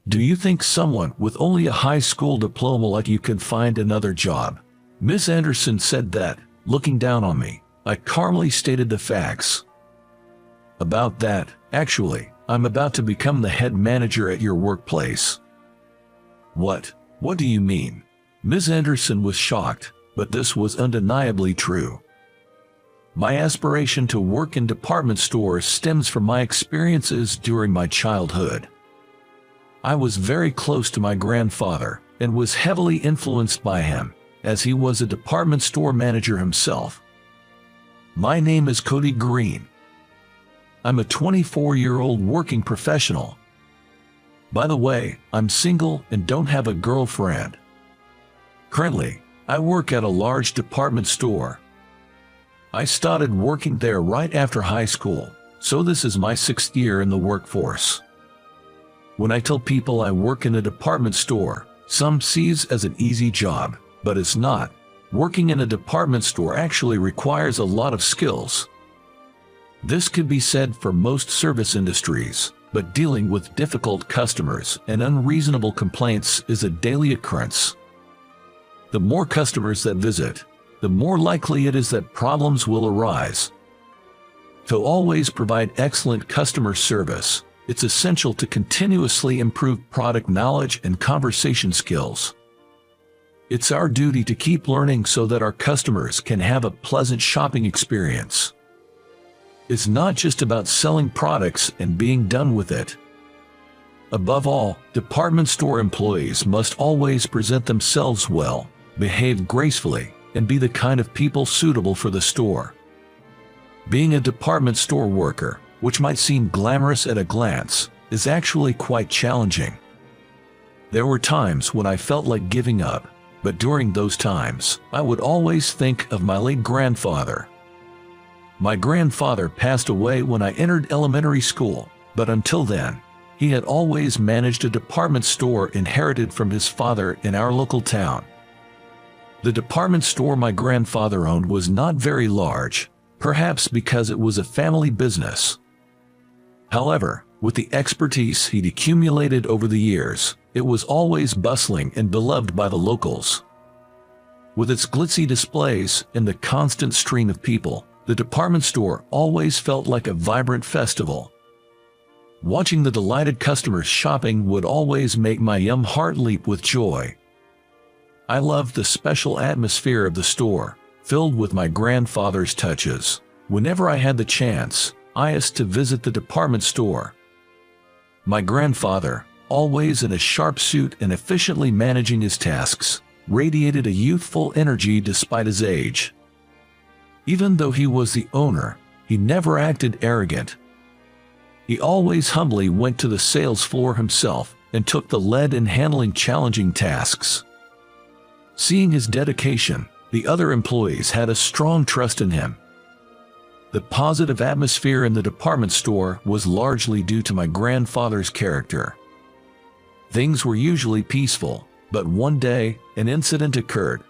Do you think someone with only a high school diploma like you can find another job? Miss Anderson said that, looking down on me. I calmly stated the facts. About that, actually, I'm about to become the head manager at your workplace. What? What do you mean? Miss Anderson was shocked, but this was undeniably true. My aspiration to work in department stores stems from my experiences during my childhood. I was very close to my grandfather and was heavily influenced by him, as he was a department store manager himself. My name is Cody Green. I'm a 24-year-old working professional. By the way, I'm single and don't have a girlfriend. Currently, I work at a large department store. I started working there right after high school, so this is my 6th year in the workforce. When I tell people I work in a department store, some sees as an easy job, but it's not. Working in a department store actually requires a lot of skills. This could be said for most service industries, but dealing with difficult customers and unreasonable complaints is a daily occurrence. The more customers that visit, the more likely it is that problems will arise. To always provide excellent customer service, it's essential to continuously improve product knowledge and conversation skills. It's our duty to keep learning so that our customers can have a pleasant shopping experience. It's not just about selling products and being done with it. Above all, department store employees must always present themselves well, behave gracefully, and be the kind of people suitable for the store. Being a department store worker, which might seem glamorous at a glance, is actually quite challenging. There were times when I felt like giving up, but during those times, I would always think of my late grandfather. My grandfather passed away when I entered elementary school, but until then, he had always managed a department store inherited from his father in our local town. The department store my grandfather owned was not very large, perhaps because it was a family business. However, with the expertise he'd accumulated over the years, it was always bustling and beloved by the locals. With its glitzy displays and the constant stream of people, the department store always felt like a vibrant festival. Watching the delighted customers shopping would always make my young heart leap with joy. I loved the special atmosphere of the store, filled with my grandfather's touches. Whenever I had the chance, I used to visit the department store. My grandfather, always in a sharp suit and efficiently managing his tasks, radiated a youthful energy despite his age. Even though he was the owner, he never acted arrogant. He always humbly went to the sales floor himself and took the lead in handling challenging tasks. Seeing his dedication, the other employees had a strong trust in him. The positive atmosphere in the department store was largely due to my grandfather's character. Things were usually peaceful, but one day, an incident occurred.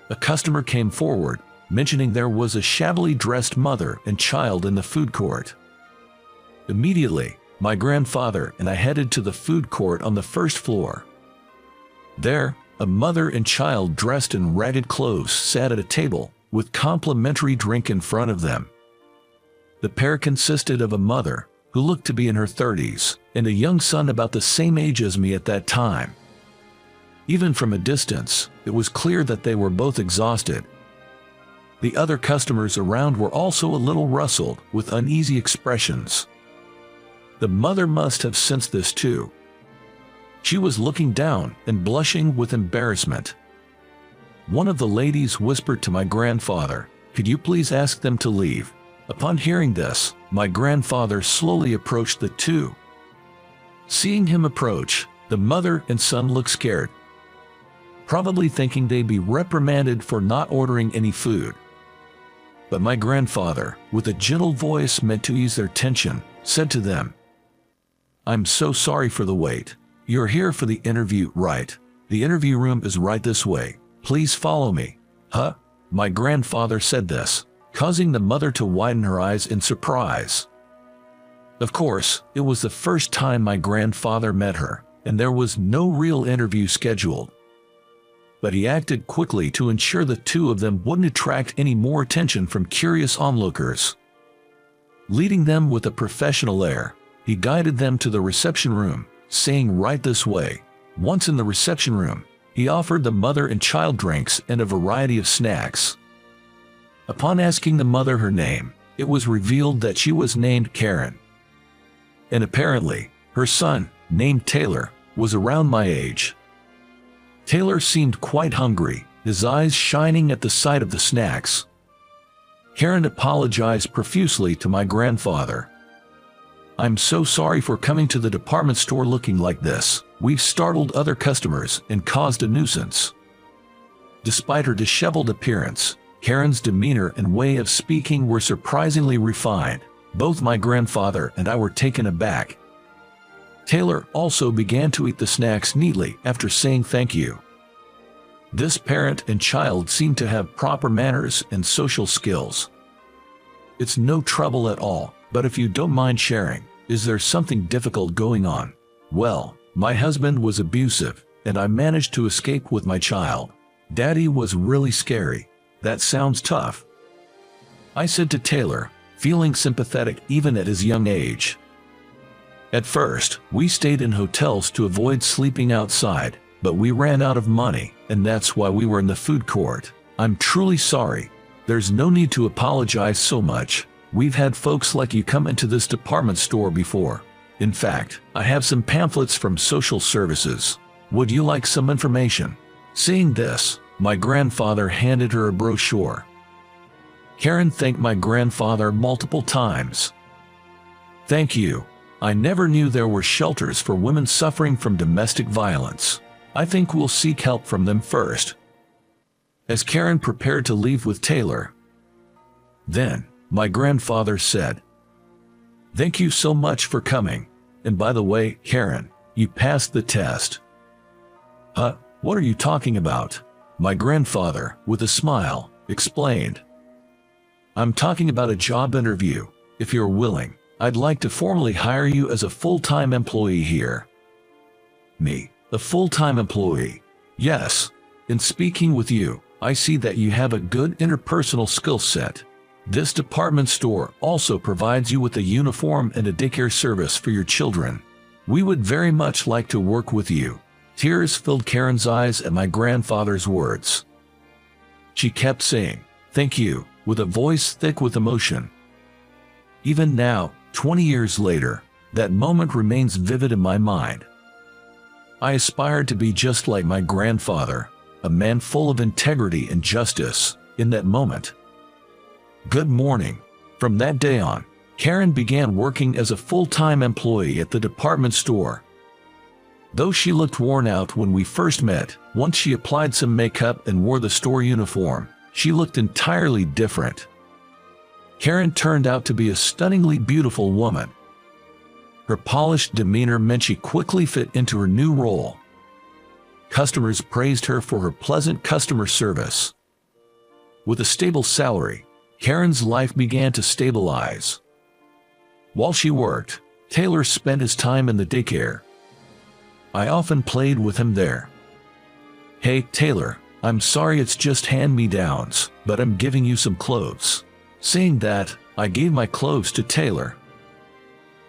A customer came forward, mentioning there was a shabbily dressed mother and child in the food court. Immediately, my grandfather and I headed to the food court on the first floor. There, a mother and child dressed in ragged clothes sat at a table, with complimentary drink in front of them. The pair consisted of a mother, who looked to be in her 30s, and a young son about the same age as me at that time. Even from a distance, it was clear that they were both exhausted. The other customers around were also a little rustled, with uneasy expressions. The mother must have sensed this too. She was looking down and blushing with embarrassment. One of the ladies whispered to my grandfather, "Could you please ask them to leave?" Upon hearing this, my grandfather slowly approached the two. Seeing him approach, the mother and son looked scared, probably thinking they'd be reprimanded for not ordering any food. But my grandfather, with a gentle voice meant to ease their tension, said to them, "I'm so sorry for the wait. You're here for the interview, right? The interview room is right this way. Please follow me." "Huh?" My grandfather said this, causing the mother to widen her eyes in surprise. Of course, it was the first time my grandfather met her, and there was no real interview scheduled. But he acted quickly to ensure the two of them wouldn't attract any more attention from curious onlookers. Leading them with a professional air, he guided them to the reception room, saying, "Right this way." Once in the reception room, he offered the mother and child drinks and a variety of snacks. Upon asking the mother her name, it was revealed that she was named Karen. And apparently, her son, named Taylor, was around my age. Taylor seemed quite hungry, his eyes shining at the sight of the snacks. Karen apologized profusely to my grandfather. "I'm so sorry for coming to the department store looking like this. We've startled other customers and caused a nuisance." Despite her disheveled appearance, Karen's demeanor and way of speaking were surprisingly refined. Both my grandfather and I were taken aback. Taylor also began to eat the snacks neatly after saying thank you. This parent and child seemed to have proper manners and social skills. "It's no trouble at all, but if you don't mind sharing, is there something difficult going on?" "Well, my husband was abusive, and I managed to escape with my child. Daddy was really scary." "That sounds tough," I said to Taylor, feeling sympathetic even at his young age. "At first, we stayed in hotels to avoid sleeping outside, but we ran out of money, and that's why we were in the food court. I'm truly sorry. There's no need to apologize so much. We've had folks like you come into this department store before. In fact, I have some pamphlets from social services. Would you like some information?" Seeing this, my grandfather handed her a brochure. Karen thanked my grandfather multiple times. "Thank you. I never knew there were shelters for women suffering from domestic violence. I think we'll seek help from them first." As Karen prepared to leave with Taylor, then my grandfather said, "Thank you so much for coming. And by the way, Karen, you passed the test." "Huh? What are you talking about?" My grandfather, with a smile, explained. "I'm talking about a job interview. If you're willing, I'd like to formally hire you as a full-time employee here." "Me, a full-time employee?" "Yes. In speaking with you, I see that you have a good interpersonal skill set. This department store also provides you with a uniform and a daycare service for your children. We would very much like to work with you." Tears filled Karen's eyes at my grandfather's words. She kept saying, "Thank you," with a voice thick with emotion. Even now, 20 years later, that moment remains vivid in my mind. I aspired to be just like my grandfather, a man full of integrity and justice, in that moment. Good morning. From that day on, Karen began working as a full-time employee at the department store. Though she looked worn out when we first met, once she applied some makeup and wore the store uniform, she looked entirely different. Karen turned out to be a stunningly beautiful woman. Her polished demeanor meant she quickly fit into her new role. Customers praised her for her pleasant customer service. With a stable salary, Karen's life began to stabilize. While she worked, Taylor spent his time in the daycare. I often played with him there. "Hey, Taylor, I'm sorry it's just hand-me-downs, but I'm giving you some clothes." Saying that, I gave my clothes to Taylor.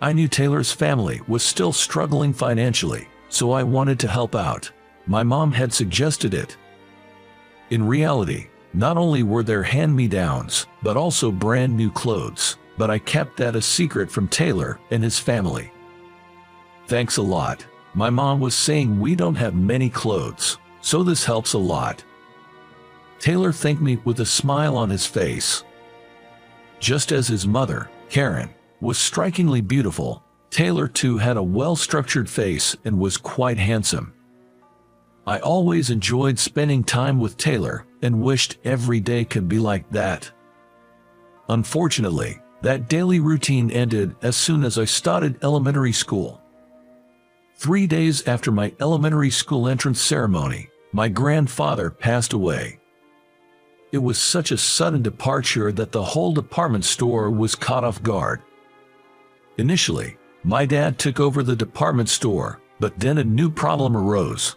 I knew Taylor's family was still struggling financially, so I wanted to help out. My mom had suggested it. In reality, not only were there hand-me-downs, but also brand new clothes, but I kept that a secret from Taylor and his family. "Thanks a lot. My mom was saying we don't have many clothes, so this helps a lot." Taylor thanked me with a smile on his face. Just as his mother, Karen, was strikingly beautiful, Taylor too had a well-structured face and was quite handsome. I always enjoyed spending time with Taylor and wished every day could be like that. Unfortunately, that daily routine ended as soon as I started elementary school. 3 days after my elementary school entrance ceremony, my grandfather passed away. It was such a sudden departure that the whole department store was caught off guard. Initially, my dad took over the department store, But then a new problem arose.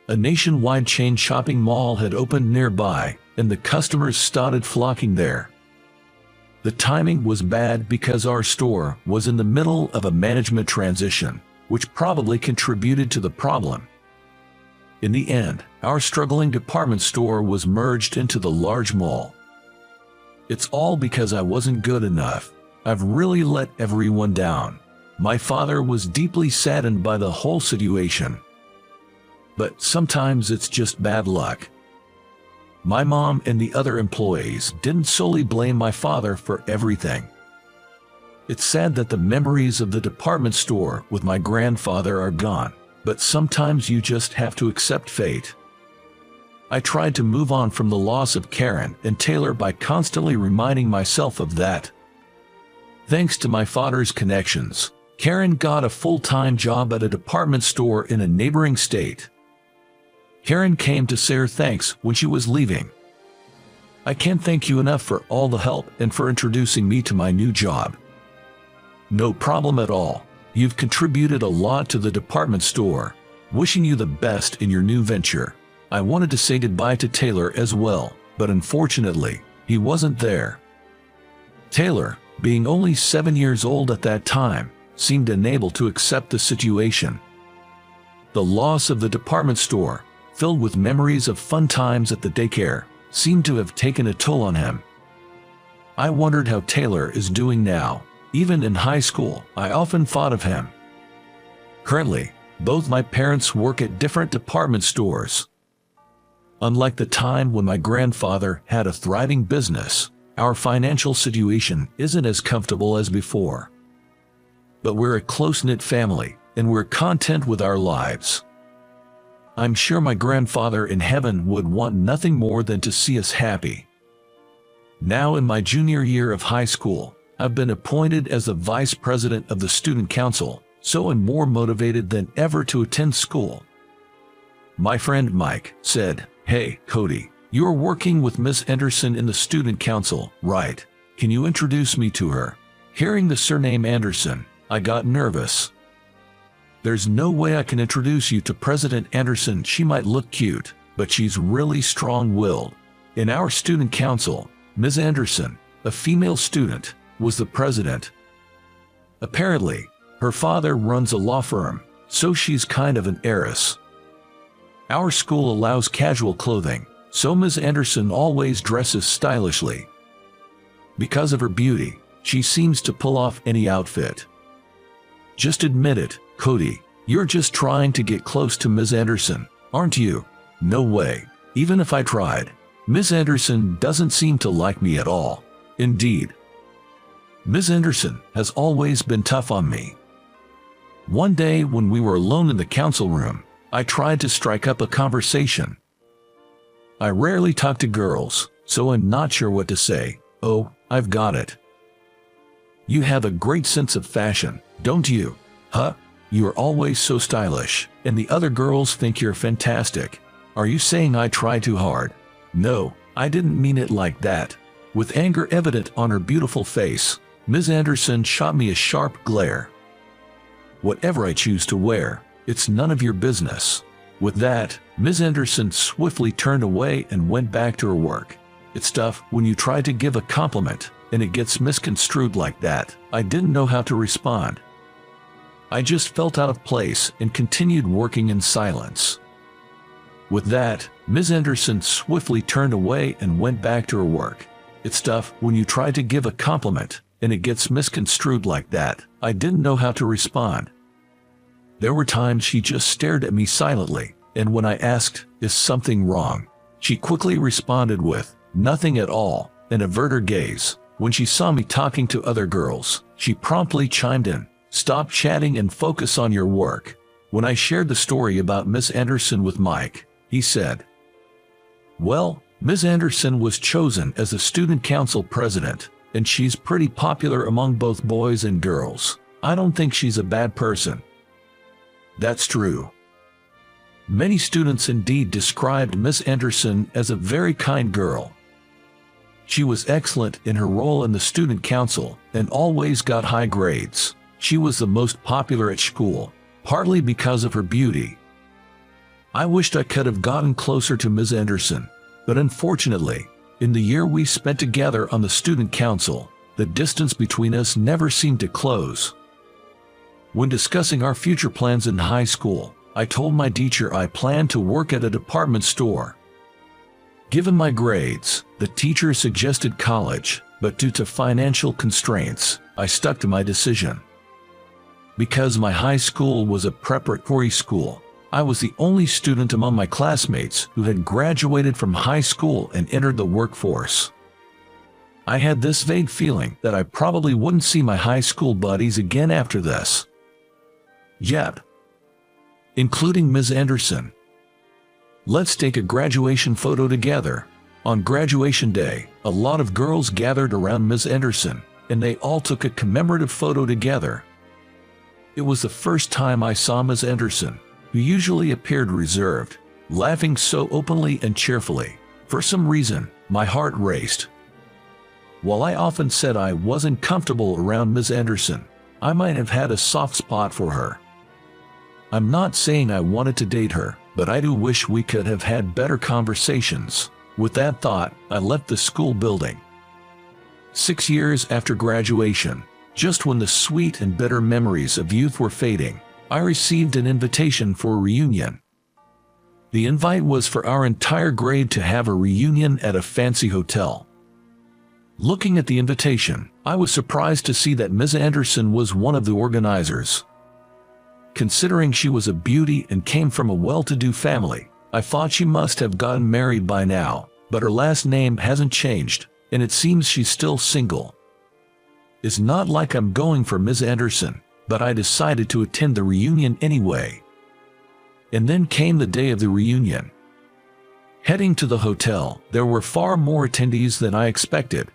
A nationwide chain shopping mall had opened nearby, and the customers started flocking there. The timing was bad because our store was in the middle of a management transition, which probably contributed to the problem. In the end, our struggling department store was merged into the large mall. It's all because I wasn't good enough. I've really let everyone down. My father was deeply saddened by the whole situation. But sometimes it's just bad luck. My mom and the other employees didn't solely blame my father for everything. It's sad that the memories of the department store with my grandfather are gone, but sometimes you just have to accept fate. I tried to move on from the loss of Karen and Taylor by constantly reminding myself of that. Thanks to my father's connections, Karen got a full-time job at a department store in a neighboring state. Karen came to say her thanks when she was leaving. I can't thank you enough for all the help and for introducing me to my new job. No problem at all. You've contributed a lot to the department store. Wishing you the best in your new venture. I wanted to say goodbye to Taylor as well, but unfortunately, he wasn't there. Taylor, being only 7 years old at that time, seemed unable to accept the situation. The loss of the department store, filled with memories of fun times at the daycare, seemed to have taken a toll on him. I wondered how Taylor is doing now. Even in high school, I often thought of him. Currently, both my parents work at different department stores. Unlike the time when my grandfather had a thriving business, our financial situation isn't as comfortable as before. But we're a close-knit family, and we're content with our lives. I'm sure my grandfather in heaven would want nothing more than to see us happy. Now in my junior year of high school, I've been appointed as the vice president of the student council, so I'm more motivated than ever to attend school. My friend Mike said, "Hey, Cody, you're working with Miss Anderson in the student council, right? Can you introduce me to her?" Hearing the surname Anderson, I got nervous. There's no way I can introduce you to President Anderson. She might look cute, but she's really strong-willed. In our student council, Ms. Anderson, a female student, was the president. Apparently, her father runs a law firm, so she's kind of an heiress. Our school allows casual clothing, so Ms. Anderson always dresses stylishly. Because of her beauty, she seems to pull off any outfit. Just admit it, Cody, you're just trying to get close to Ms. Anderson, aren't you? No way. Even if I tried, Ms. Anderson doesn't seem to like me at all. Indeed. Ms. Anderson has always been tough on me. One day when we were alone in the council room, I tried to strike up a conversation. I rarely talk to girls, so I'm not sure what to say. Oh, I've got it. You have a great sense of fashion, don't you? Huh? You're always so stylish, and the other girls think you're fantastic. Are you saying I try too hard? No, I didn't mean it like that. With anger evident on her beautiful face, Ms. Anderson shot me a sharp glare. Whatever I choose to wear, it's none of your business. With that, Ms. Anderson swiftly turned away and went back to her work. It's tough when you try to give a compliment, and it gets misconstrued like that. I didn't know how to respond. I just felt out of place and continued working in silence. With that, Ms. Anderson swiftly turned away and went back to her work. It's tough when you try to give a compliment, and it gets misconstrued like that. I didn't know how to respond. There were times she just stared at me silently, and when I asked, "Is something wrong?" she quickly responded with, "Nothing at all," and averted her gaze. When she saw me talking to other girls, she promptly chimed in, "Stop chatting and focus on your work." When I shared the story about Miss Anderson with Mike, he said, "Well, Miss Anderson was chosen as the student council president, and she's pretty popular among both boys and girls. I don't think she's a bad person." That's true. Many students indeed described Miss Anderson as a very kind girl. She was excellent in her role in the student council and always got high grades. She was the most popular at school. partly because of her beauty. I wished I could have gotten closer to Ms. Anderson, but unfortunately, in the year we spent together on the student council, the distance between us never seemed to close. When discussing our future plans in high school, I told my teacher I planned to work at a department store. Given my grades, the teacher suggested college, but due to financial constraints, I stuck to my decision. Because my high school was a preparatory school, I was the only student among my classmates who had graduated from high school and entered the workforce. I had this vague feeling that I probably wouldn't see my high school buddies again after this. Yep, including Ms. Anderson. Let's take a graduation photo together. On graduation day, a lot of girls gathered around Ms. Anderson, and they all took a commemorative photo together. It was the first time I saw Ms. Anderson, who usually appeared reserved, laughing so openly and cheerfully. For some reason, my heart raced. While I often said I wasn't comfortable around Ms. Anderson, I might have had a soft spot for her. I'm not saying I wanted to date her, but I do wish we could have had better conversations. With that thought, I left the school building. 6 years after graduation, just when the sweet and bitter memories of youth were fading, I received an invitation for a reunion. The invite was for our entire grade to have a reunion at a fancy hotel. Looking at the invitation, I was surprised to see that Ms. Anderson was one of the organizers. Considering she was a beauty and came from a well-to-do family, I thought she must have gotten married by now, but her last name hasn't changed, and it seems she's still single. It's not like I'm going for Ms. Anderson, but I decided to attend the reunion anyway. And then came the day of the reunion. Heading to the hotel, there were far more attendees than I expected.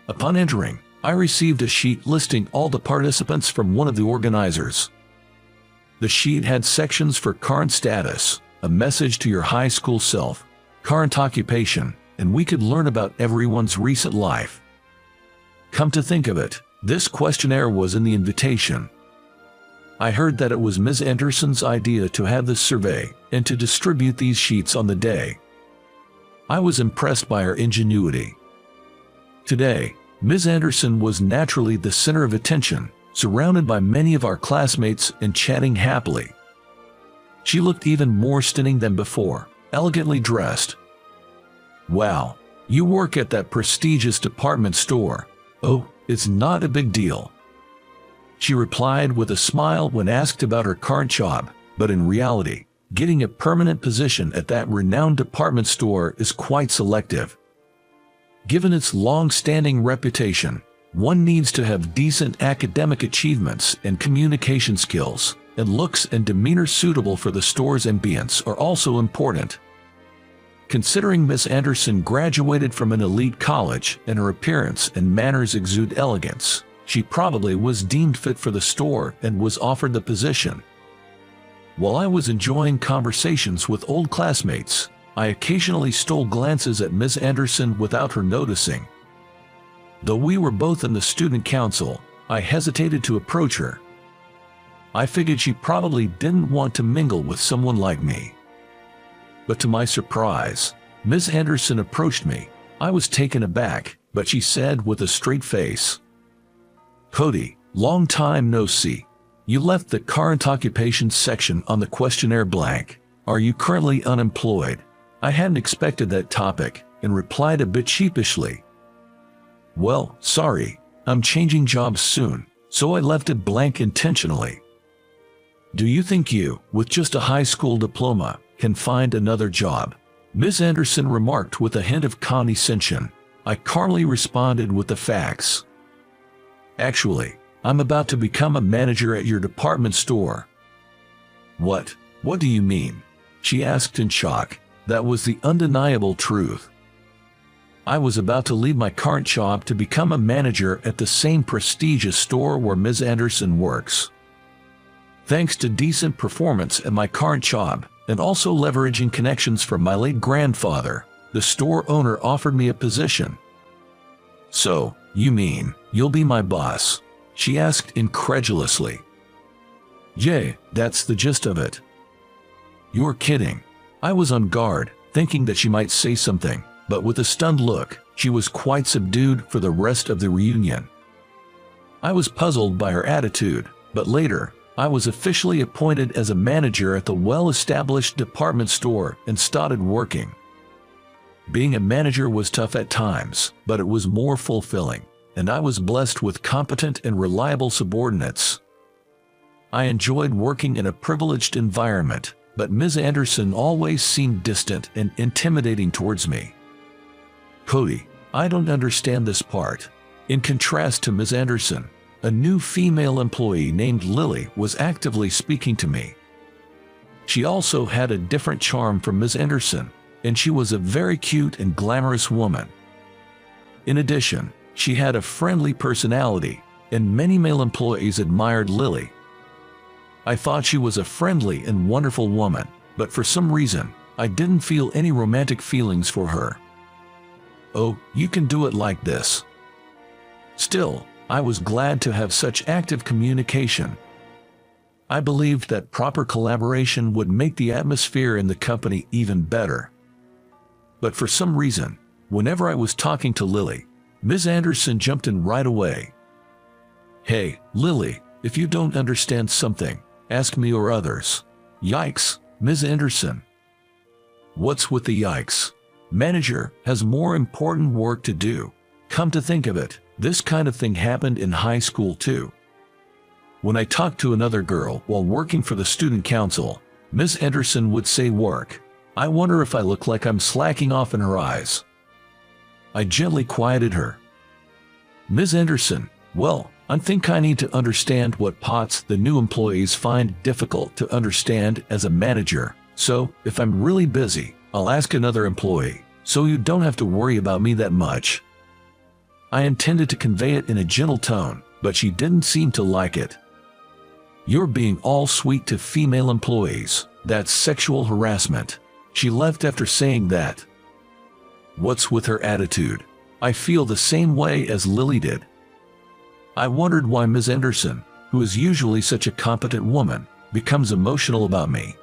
Upon entering, I received a sheet listing all the participants from one of the organizers. The sheet had sections for current status, a message to your high school self, current occupation, and we could learn about everyone's recent life. Come to think of it, this questionnaire was in the invitation. I heard that it was Ms. Anderson's idea to have this survey and to distribute these sheets on the day. I was impressed by her ingenuity. Today, Ms. Anderson was naturally the center of attention, surrounded by many of our classmates and chatting happily. She looked even more stunning than before, elegantly dressed. "Wow, you work at that prestigious department store." "Oh, it's not a big deal," she replied with a smile when asked about her current job, but in reality, getting a permanent position at that renowned department store is quite selective. Given its long-standing reputation, one needs to have decent academic achievements and communication skills, and looks and demeanor suitable for the store's ambience are also important. Considering Miss Anderson graduated from an elite college and her appearance and manners exude elegance, she probably was deemed fit for the store and was offered the position. While I was enjoying conversations with old classmates, I occasionally stole glances at Miss Anderson without her noticing. Though we were both in the student council, I hesitated to approach her. I figured she probably didn't want to mingle with someone like me. But to my surprise, Miss Anderson approached me. I was taken aback, but she said with a straight face, "Cody, long time no see. You left the current occupation section on the questionnaire blank. Are you currently unemployed?" I hadn't expected that topic and replied a bit sheepishly, "Well, sorry, I'm changing jobs soon, so I left it blank intentionally." "Do you think you, with just a high school diploma, can find another job?" Miss Anderson remarked with a hint of condescension. I calmly responded with the facts. "Actually, I'm about to become a manager at your department store." What do you mean?" she asked in shock. That was the undeniable truth. I was about to leave my current job to become a manager at the same prestigious store where Ms. Anderson works. Thanks to decent performance at my current job, and also leveraging connections from my late grandfather, the store owner offered me a position. "So, you mean, you'll be my boss?" she asked incredulously. Yeah, that's the gist of it. You're kidding. I was on guard, thinking that she might say something, but with a stunned look, she was quite subdued for the rest of the reunion. I was puzzled by her attitude, but later, I was officially appointed as a manager at the well-established department store and started working. Being a manager was tough at times, but it was more fulfilling, and I was blessed with competent and reliable subordinates. I enjoyed working in a privileged environment, but Ms. Anderson always seemed distant and intimidating towards me. Cody, I don't understand this part. In contrast to Ms. Anderson, a new female employee named Lily was actively speaking to me. She also had a different charm from Ms. Anderson, and she was a very cute and glamorous woman. In addition, she had a friendly personality, and many male employees admired Lily. I thought she was a friendly and wonderful woman, but for some reason, I didn't feel any romantic feelings for her. Oh, you can do it like this. Still, I was glad to have such active communication. I believed that proper collaboration would make the atmosphere in the company even better. But for some reason, whenever I was talking to Lily, Ms. Anderson jumped in right away. Hey, Lily, if you don't understand something, ask me or others. Yikes, Ms. Anderson. What's with the yikes? Manager has more important work to do. Come to think of it, this kind of thing happened in high school too. When I talked to another girl while working for the student council, Ms. Anderson would say work. I wonder if I look like I'm slacking off in her eyes. I gently quieted her. Ms. Anderson, well, I think I need to understand what pots the new employees find difficult to understand as a manager, so if I'm really busy, I'll ask another employee, so you don't have to worry about me that much. I intended to convey it in a gentle tone, but she didn't seem to like it. You're being all sweet to female employees. That's sexual harassment. She left after saying that. What's with her attitude? I feel the same way as Lily did. I wondered why Ms. Anderson, who is usually such a competent woman, becomes emotional about me.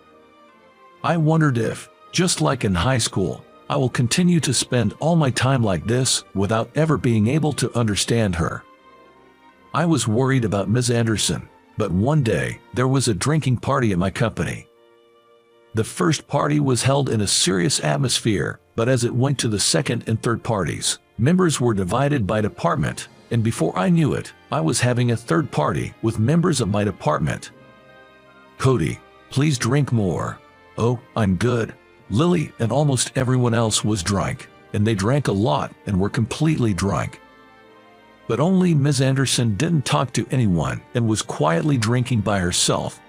I wondered if, just like in high school, I will continue to spend all my time like this without ever being able to understand her. I was worried about Ms. Anderson, but one day there was a drinking party at my company. The first party was held in a serious atmosphere, but as it went to the second and third parties, members were divided by department, and before I knew it, I was having a third party with members of my department. Cody, please drink more. Oh, I'm good. Lily and almost everyone else was drunk, and they drank a lot and were completely drunk. But only Ms. Anderson didn't talk to anyone and was quietly drinking by herself.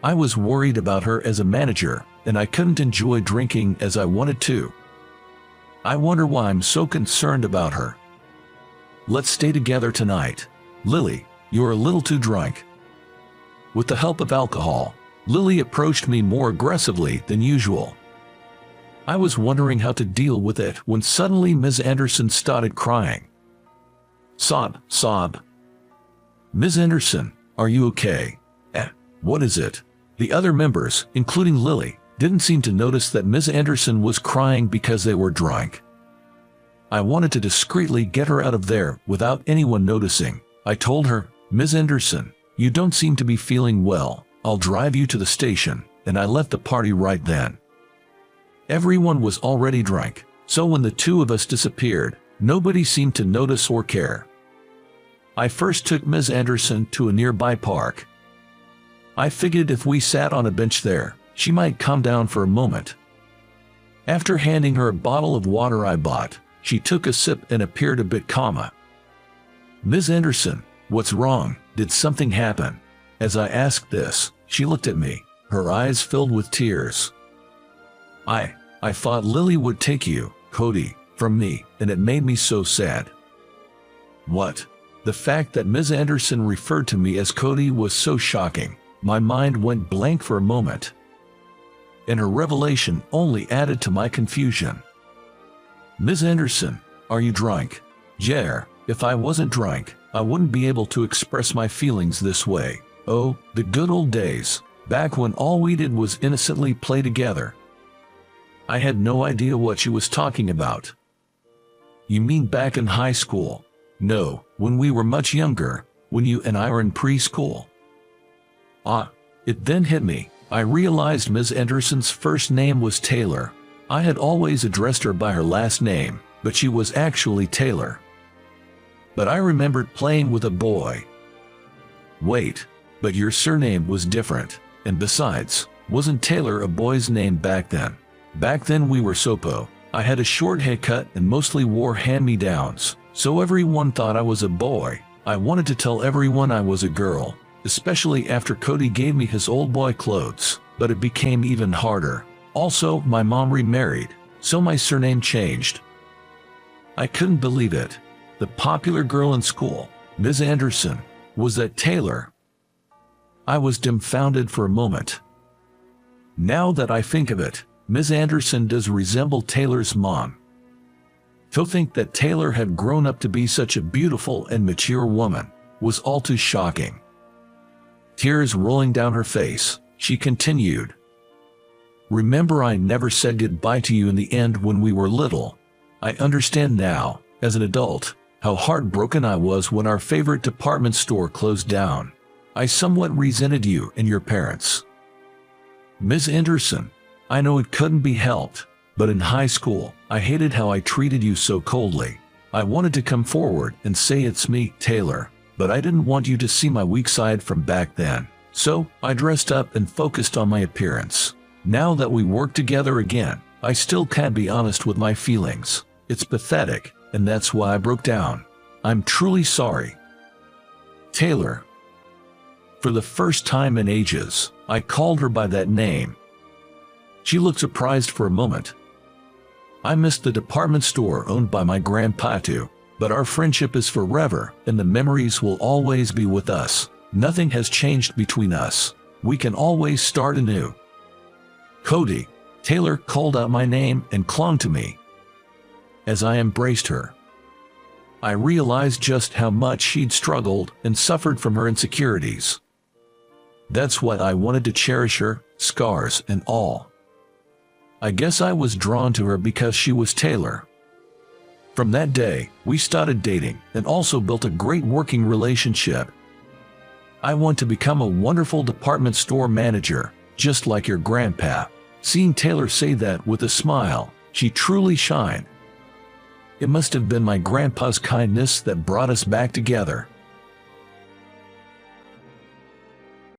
I was worried about her as a manager, and I couldn't enjoy drinking as I wanted to. I wonder why I'm so concerned about her. Let's stay together tonight. Lily, you're a little too drunk. With the help of alcohol, Lily approached me more aggressively than usual. I was wondering how to deal with it when suddenly Ms. Anderson started crying. Sob, sob. Ms. Anderson, are you okay? What is it? The other members, including Lily, didn't seem to notice that Ms. Anderson was crying because they were drunk. I wanted to discreetly get her out of there without anyone noticing. I told her, Ms. Anderson, you don't seem to be feeling well. I'll drive you to the station, and I left the party right then. Everyone was already drunk, so when the two of us disappeared, nobody seemed to notice or care. I first took Ms. Anderson to a nearby park. I figured if we sat on a bench there, she might calm down for a moment. After handing her a bottle of water I bought, she took a sip and appeared a bit calmer. Ms. Anderson, what's wrong? Did something happen? As I asked this, she looked at me, her eyes filled with tears. I thought Lily would take you, Cody, from me, and it made me so sad. What? The fact that Ms. Anderson referred to me as Cody was so shocking. My mind went blank for a moment. And her revelation only added to my confusion. Ms. Anderson, are you drunk? Yeah, if I wasn't drunk, I wouldn't be able to express my feelings this way. Oh, the good old days, back when all we did was innocently play together. I had no idea what she was talking about. You mean back in high school? No, when we were much younger, when you and I were in preschool. Ah, it then hit me. I realized Ms. Anderson's first name was Taylor. I had always addressed her by her last name, but she was actually Taylor. But I remembered playing with a boy. Wait, but your surname was different, and besides, wasn't Taylor a boy's name back then? Back then we were Sopo. I had a short haircut and mostly wore hand-me-downs, so everyone thought I was a boy. I wanted to tell everyone I was a girl, especially after Cody gave me his old boy clothes, but it became even harder. Also, my mom remarried, so my surname changed. I couldn't believe it. The popular girl in school, Ms. Anderson, was that Taylor. I was dumbfounded for a moment. Now that I think of it, Ms. Anderson does resemble Taylor's mom. To think that Taylor had grown up to be such a beautiful and mature woman was all too shocking. Tears rolling down her face, she continued. Remember, I never said goodbye to you in the end when we were little. I understand now, as an adult, how heartbroken I was when our favorite department store closed down. I somewhat resented you and your parents. Ms. Anderson, I know it couldn't be helped, but in high school, I hated how I treated you so coldly. I wanted to come forward and say it's me, Taylor, but I didn't want you to see my weak side from back then. So, I dressed up and focused on my appearance. Now that we work together again, I still can't be honest with my feelings. It's pathetic, and that's why I broke down. I'm truly sorry. Taylor. For the first time in ages, I called her by that name. She looked surprised for a moment. I missed the department store owned by my grandpa too, but our friendship is forever and the memories will always be with us. Nothing has changed between us. We can always start anew. Cody. Taylor called out my name and clung to me. As I embraced her, I realized just how much she'd struggled and suffered from her insecurities. That's why I wanted to cherish her, scars and all. I guess I was drawn to her because she was Taylor. From that day, we started dating and also built a great working relationship. I want to become a wonderful department store manager, just like your grandpa. Seeing Taylor say that with a smile, she truly shined. It must have been my grandpa's kindness that brought us back together.